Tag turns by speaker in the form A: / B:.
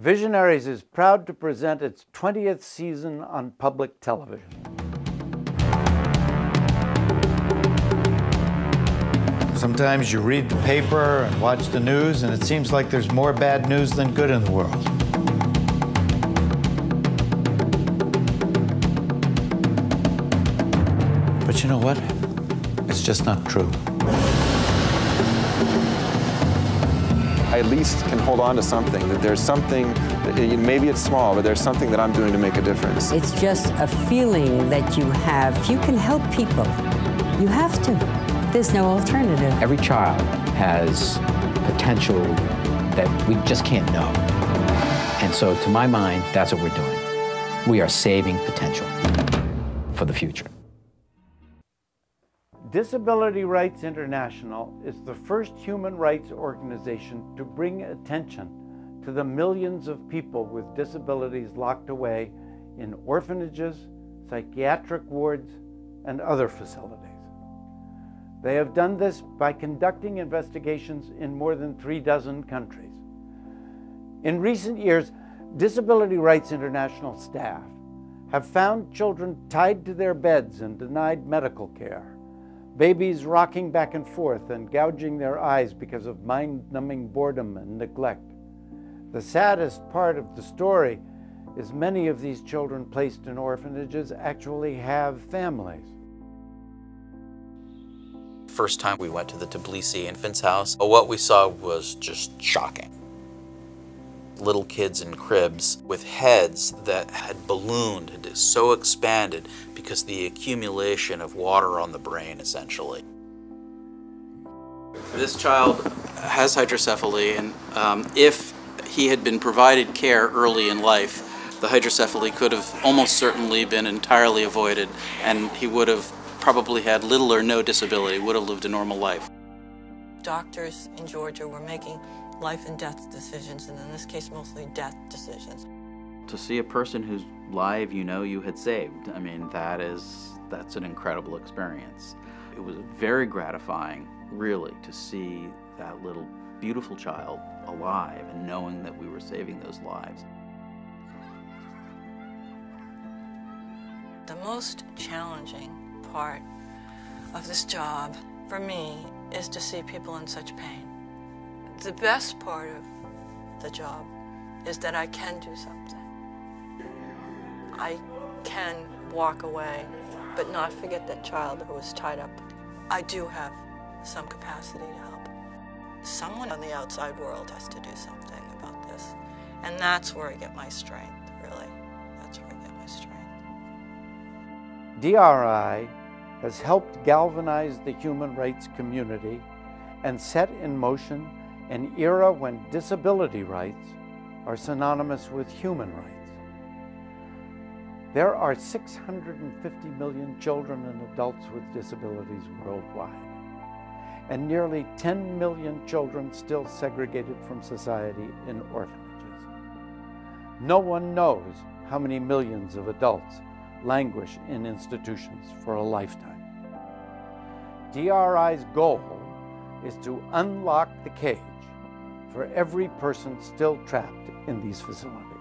A: Visionaries is proud to present its 20th season on public television.
B: Sometimes you read the paper and watch the news, and it seems like there's more bad news than good in the world. But you know what? It's just not true.
C: I at least can hold on to something, that there's something, maybe it's small, but there's something that I'm doing to make a difference.
D: It's just a feeling that you have. If you can help people, you have to. There's no alternative.
E: Every child has potential that we just can't know. And so, to my mind, that's what we're doing. We are saving potential for the future.
A: Disability Rights International is the first human rights organization to bring attention to the millions of people with disabilities locked away in orphanages, psychiatric wards, and other facilities. They have done this by conducting investigations in more than 36 countries. In recent years, Disability Rights International staff have found children tied to their beds and denied medical care, babies rocking back and forth and gouging their eyes because of mind-numbing boredom and neglect. The saddest part of the story is many of these children placed in orphanages actually have families.
F: First time we went to the Tbilisi Infants House, what we saw was just shocking. Little kids in cribs with heads that had ballooned, had so expanded because the accumulation of water on the brain, essentially. This child has hydrocephaly, and if he had been provided care early in life, the hydrocephaly could have almost certainly been entirely avoided, and he would have probably had little or no disability, would have lived a normal life.
G: Doctors in Georgia were making life and death decisions, and in this case, mostly death decisions.
F: To see a person whose life you had saved, I mean, that's an incredible experience. It was very gratifying, really, to see that little beautiful child alive and knowing that we were saving those lives.
G: The most challenging part of this job, for me, is to see people in such pain. The best part of the job is that I can do something. I can walk away, but not forget that child who was tied up. I do have some capacity to help. Someone on the outside world has to do something about this. And that's where I get my strength, really. That's where I get my strength.
A: DRI has helped galvanize the human rights community and set in motion an era when disability rights are synonymous with human rights. There are 650 million children and adults with disabilities worldwide, and nearly 10 million children still segregated from society in orphanages. No one knows how many millions of adults languish in institutions for a lifetime. DRI's goal is to unlock the cage for every person still trapped in these facilities.